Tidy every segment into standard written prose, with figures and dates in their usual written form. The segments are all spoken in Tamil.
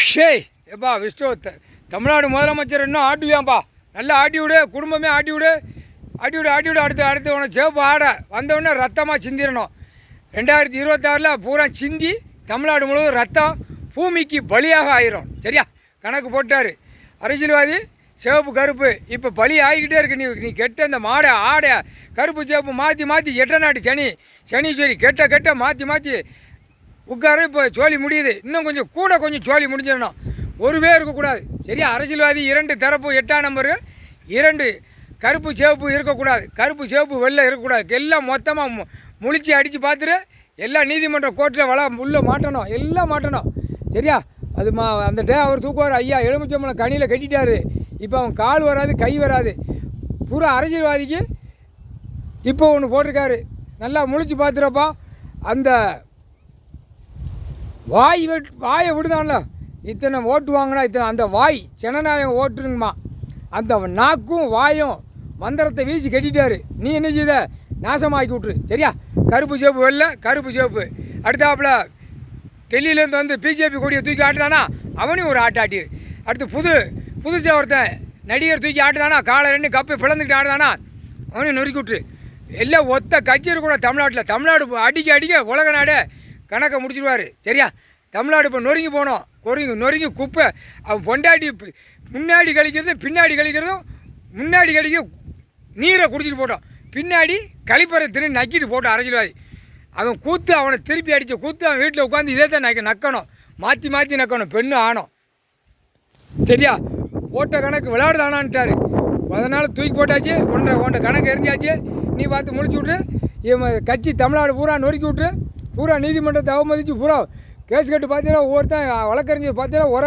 ஷேய் எப்பா விஷ்ணு தமிழ்நாடு முதலமைச்சர் இன்னும் ஆட்டுவியாப்பா, நல்லா ஆட்டி விடு, குடும்பமே ஆட்டி விடு, ஆட்டி விடு, ஆட்டி விடு. அடுத்து அடுத்து உனக்கு சிவப்பு ஆட வந்தவுடனே ரத்தமாக சிந்திடணும். 2026 பூரா சிந்தி தமிழ்நாடு முழுவதும் ரத்தம் பூமிக்கு பலியாக ஆயிரும். சரியா? கணக்கு போட்டார் அரசியல்வாதி. சிவப்பு கருப்பு இப்போ பலி ஆகிக்கிட்டே இருக்கு. நீ கெட்ட இந்த மாடை ஆடை கருப்பு சிவப்பு மாற்றி மாற்றி எட்டநாட்டு சனீஸ்வரி கெட்ட மாற்றி மாற்றி உட்கார. இப்போ சோழி முடியுது, இன்னும் கொஞ்சம் சோழி முடிஞ்சிடணும். ஒரு பேர் இருக்கக்கூடாது. சரியா? அரசியல்வாதி 2 தரப்பு 8ஆம் நம்பரு 2 கருப்பு சிவப்பு இருக்கக்கூடாது. கருப்பு சிவப்பு வெள்ளை இருக்கக்கூடாது. எல்லாம் மொத்தமாக முழிச்சு அடித்து பார்த்துட்டு எல்லாம் நீதிமன்ற கோர்ட்டில் உள்ளே மாட்டணும், எல்லாம் மாட்டணும். சரியா? அது அந்த டே அவர் தூக்குவார். ஐயா எலுமிச்சம்பழம் கனியில் கட்டிட்டாரு. இப்போ அவன் கால் வராது, கை வராது. பூரா அரசியல்வாதிக்கு இப்போ ஒன்று போட்டிருக்காரு. நல்லா முழிச்சு பார்த்துறப்பா. அந்த வாயை விடுதான்ல, இத்தனை ஓட்டு வாங்கினா இத்தனை அந்த வாய் ஜனநாயகம் ஓட்டுங்கம்மா. அந்த நாக்கும் வாயும் மந்திரத்தை வீசி கட்டிட்டாரு. நீ என்ன செய்த? நாசமாக்கி விட்ரு. சரியா? கருப்பு சிவப்பு வெள்ளை, கருப்பு சிவப்பு. அடுத்தாப்புல டெல்லியிலேருந்து வந்து பிஜேபி கொடியை தூக்கி ஆட்டுதானா, அவனையும் ஒரு ஆட்டிரு. அடுத்து புதுசாக ஒருத்தன் நடிகர் தூக்கி ஆட்டுதானா, காலை 2 கப்பை பிளந்துக்கிட்டு ஆடுதானா, அவனையும் நொறுக்கி விட்ரு. எல்லாம் ஒத்த கட்சி கூட தமிழ்நாட்டில். தமிழ்நாடு அடிக்க உலக நாடே கணக்கை முடிச்சிடுவார். சரியா? தமிழ்நாடு இப்போ நொறுங்கி போனோம். நொறுங்கி குப்பை. அவன் பொண்டாட்டி முன்னாடி கழிக்கிறதும் பின்னாடி கழிக்கிறதும், முன்னாடி கழிக்க நீரை குடிச்சிட்டு போட்டோம், பின்னாடி கழிப்பறை திரும்பி நக்கிட்டு போட்டோம் அரசியல்வாதி. அவன் கூத்து, அவனை திருப்பி அடித்த கூத்து, அவன் வீட்டில் உட்காந்து இதே தான் நக்கணும், மாற்றி நக்கணும், பெண்ணு ஆணும். சரியா? போட்ட கணக்கு விளையாடுதானான்ட்டார். அதனால் தூக்கி போட்டாச்சு. ஒன்றை கணக்கு எரிஞ்சாச்சு. நீ பார்த்து முடிச்சு விட்ரு. இவன் கட்சி தமிழ்நாடு பூரா நொறுக்கி விட்ரு. பூரா நீதிமன்றத்தை அவமதித்து பூரா கேஸ் கட்டு பார்த்தீங்கன்னா ஒவ்வொருத்தன் வழக்கறிஞர் பார்த்தீங்கன்னா ஒரு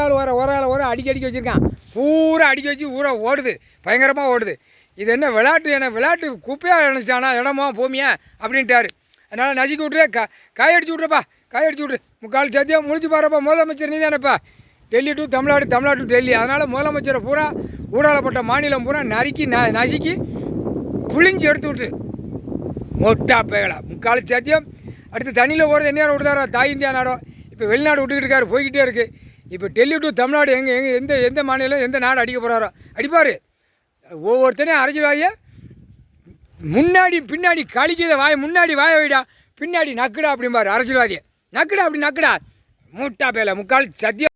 ஆள் அடிக்க வச்சுருக்கான். பூரா அடிக்க வச்சு ஊரா ஓடுது, பயங்கரமாக ஓடுது. இது என்ன விளையாட்டு? விளையாட்டு குப்பையாக நினச்சிட்டானா இடமோ பூமியா அப்படின்ட்டாரு. அதனால் நசுக்கி விட்ரு, காயடிச்சு விட்றப்பா, காயடிச்சு விட்ரு. முக்கால் சத்தியம் முடிச்சு பாருப்பா. முதலமைச்சர் நீ தானேப்பா. Delhi to Tamil Nadu, Tamil Nadu to Delhi. அதனால் முதலமைச்சரை பூரா ஊடாளப்பட்ட மாநிலம் பூரா நசுக்கி புளிஞ்சு எடுத்து விட்ரு. மொட்டா பேகலா முக்கால் சத்தியம். அடுத்து தண்ணியில் போகிறது என்ன விடுதாரோ, தாய் இந்தியா நாடோ. இப்போ வெளிநாடு விட்டுக்கிட்டு இருக்காரு, போய்கிட்டே இருக்குது. இப்போ டெல்லி டு தமிழ்நாடு எந்த மாநிலம் எந்த நாடு அடிக்க போகிறாரோ அடிப்பார். ஒவ்வொருத்தனையும் அரசியல்வாதியை முன்னாடி பின்னாடி கழிக்கிற வாயை முன்னாடி வாய வைடா, பின்னாடி நக்குடா அப்படிம்பாரு அரசியல்வாதியை. நக்குடா அப்படி நக்குடா. மூட்டா பேல முக்கால் சத்தியம்.